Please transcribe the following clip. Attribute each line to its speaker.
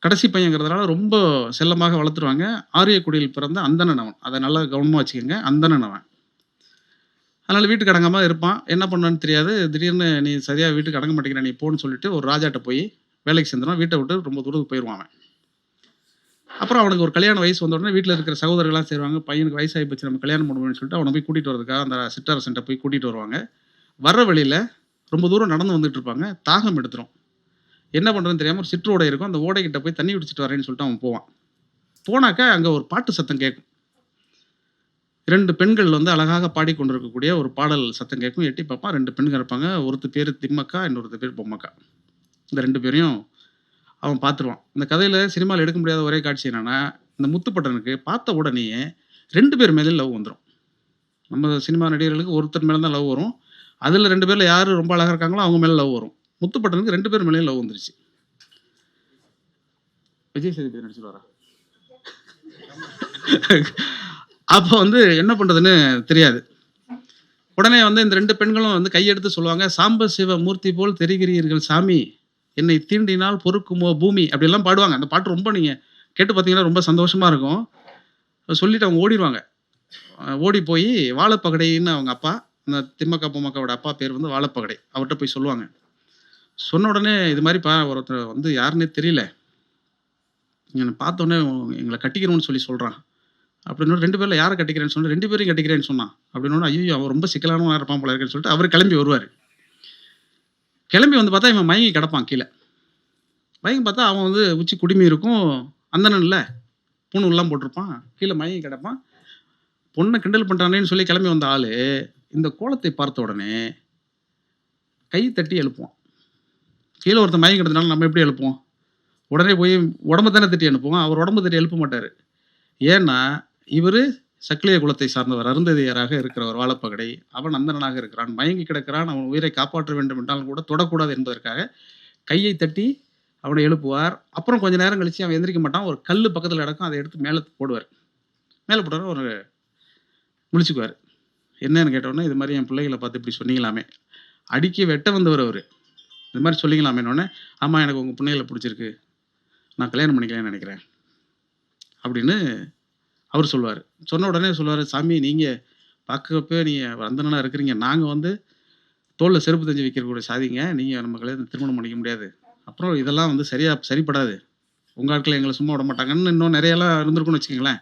Speaker 1: கடைசி பையங்கிறதுனால ரொம்ப செல்லமாக வளர்த்துருவாங்க. ஆரியக்குடியில் பிறந்த அந்தணன் அவன். அத நல்லா கவனமா வச்சுக்கங்க. அந்தணன் அவன். அதனால வீட்டுக்கு அடங்காம இருப்பான். என்ன பண்ணான்னு தெரியாது. திடீர்னு "நீ சரியா வீட்டுக்கு அடங்க மாட்டேங்கிற, நீ போன்னு" சொல்லிட்டு ஒரு ராஜாட்ட போய் வேலைக்கு சேர்ந்துருவான். வீட்ட விட்டு ரொம்ப தூரத்துக்கு போயிருவான் அவன். அப்புறம் அவனுக்கு ஒரு கல்யாண வயசு வந்த உடனே வீட்ல இருக்கிற சகோதரர்கள்லாம் சேருவாங்க. பையனுக்கு வயசாகி போச்சு, நம்ம கல்யாணம் பண்ணுவோம்னு சொல்லிட்டு அவன போய் கூட்டிட்டு வரதுக்காக அந்த சிற்றரசன்ட்ட போய் கூட்டிட்டு வருவாங்க. வர்ற வழியில ரொம்ப தூரம் நடந்து வந்துட்டு இருப்பாங்க. தாகம் எடுத்துரும். என்ன பண்றதுன்னு தெரியாம ஒரு சிற்றோடை இருக்கும். அந்த ஓடைக்கிட்ட போய் தண்ணி குடிச்சிட்டு வரேன்னு சொல்லிட்டு அவன் போவான். போனாக்கா அங்க ஒரு பாட்டு சத்தம் கேட்கும். 2 பெண்கள் வந்து அழகாக பாடிக்கொண்டிருக்கக்கூடிய ஒரு பாடல் சத்தம் கேட்கும். எட்டி பார்ப்பான். 2 பெண்கள் இருப்பாங்க. ஒருத்தி பேரு திம்மக்கா, இன்னொருத்தி பேரு பொம்மக்கா. இந்த 2 பேரையும் அவன் பார்த்துருவான். இந்த கதையில சினிமால எடுக்க முடியாத ஒரே காட்சி என்னன்னா, இந்த முத்துப்பட்டனுக்கு பார்த்த உடனேயே 2 பேர் மேலயும் லவ் வந்துரும். நம்ம சினிமா நடிகர்களுக்கு ஒருத்தர் மேல தான் லவ் வரும். அதுல 2 பேர்ல யாரு ரொம்ப அழகா இருக்காங்களோ அவங்க மேல லவ் வரும். முத்துப்பட்டனுக்கு 2 பேர் மேலயும் லவ் வந்துருச்சு. விஜய் சேதுபதி நடிச்சிருவாரா? அப்ப வந்து என்ன பண்றதுன்னு தெரியாது. உடனே வந்து இந்த 2 பெண்களும் வந்து கையெடுத்து சொல்லுவாங்க, "சாம்ப சிவ மூர்த்தி போல் தெரிகிறீர்கள் சாமி. என்னை தீண்டினால் பொறுக்குமோ பூமி." அப்படிலாம் பாடுவாங்க. அந்த பாட்டு ரொம்ப நீங்க கேட்டு பார்த்தீங்கன்னா ரொம்ப சந்தோஷமா இருக்கும். சொல்லிட்டு அவங்க ஓடிருவாங்க. ஓடி போய் வாழப்பகடைன்னு அவங்க அப்பா, அந்த திம்மக்கா, பொம்மக்காவோட அப்பா பேர் வந்து வாழப்பகடை. அவர்ட்ட போய் சொல்லுவாங்க. சொன்ன உடனே, "இது மாரிப்பா ஒருத்தர் வந்து யாருன்னே தெரியல. என்ன பார்த்தோனே எங்கள கட்டிக்கிறோம்னு சொல்லி சொல்றான்." அப்படின்னு 2 பேர்ல யார கட்டிக்கிறேன்னு சொன்னா, 2 பேரையும் கட்டிக்கிறேன்னு சொன்னான். அப்படின்னோனே, ஐய்யயோ! அவன் ரொம்ப சிக்கலானவனா இருப்பான் போல இருக்குன்னு சொல்லிட்டு அவரு கிளம்பி வருவாரு. கிளம்பி வந்து பார்த்தா இவன் மயங்கி கிடப்பான் கீழ. மயங்கி பார்த்தா அவன் வந்து உச்சி குடுமி இருக்கும். அந்தணன்ல பூணூல்லாம் போட்டிருப்பான். கீழ மயங்கி கிடப்பான். பொண்ண கிண்டல் பண்றானேன்னு சொல்லி கிளம்பி வந்த ஆளு, இந்த கோலத்தை பார்த்த உடனே கை தட்டி எழுப்புவான். கீழ ஒருத்தன் மயங்கி கிடந்தனால நம்ம எப்படி எழுப்புவோம்? உடனே போய் உடம்ப தானே தட்டி எழுப்புவோம். அவர் உடம்ப தட்டி எழுப்ப மாட்டாரு. ஏன்னா, இவரு சக்கிலிய குலத்தை சார்ந்தவர். அருந்ததியராக இருக்கிறவர் வாழப்பகடை. அவன் அந்தணனாக இருக்கிறான். மயங்கி கிடக்கிறான். அவன் உயிரை காப்பாற்ற வேண்டும் என்றாலும் கூட தொடக்கூடாது என்பதற்காக கையை தட்டி அவனை எழுப்புவார். அப்புறம் கொஞ்ச நேரம் கழிச்சு அவன் எந்திரிக்க மாட்டான். ஒரு கல்லு பக்கத்துல கிடக்கும். அதை எடுத்து மேல போடுவார். மேல போட்டோனே ஒரு முழிச்சுக்குவாரு. என்னன்னு கேட்டோனே, "இது மாரி என் பிள்ளைகள பார்த்து இப்படி சொன்னீங்களாமே." அடிக்க வெட்ட வந்தவர் அவரு. "இது மாரி சொல்லிங்களாமேன்னோனே," "ஆமா எனக்கு உங்க பிள்ளைகள புடிச்சிருக்கு. நான் கல்யாணம் பண்ணிக்கலாம்னு நெனைக்கிறேன்." அப்படின்னு அவரு சொல்லுவாரு. சொன்ன உடனே சொல்லுவாரு, "சாமி நீங்க பார்க்கப்பவே நீங்க அந்தணனா இருக்கிறீங்க. நாங்க வந்து தோள்ல செருப்பு தஞ்சு வைக்கக்கூடிய சாதிங்க. நீங்க நம்ம கல்யாணம் திருமணம் பண்ணிக்க முடியாது. அப்புறம் இதெல்லாம் வந்து சரிப்படாது. உங்க ஆட்கள் எங்கள சும்மா விட மாட்டாங்கன்னு" இன்னும் நெறையலாம் இருந்திருக்கும்னு வச்சுக்கங்களேன்.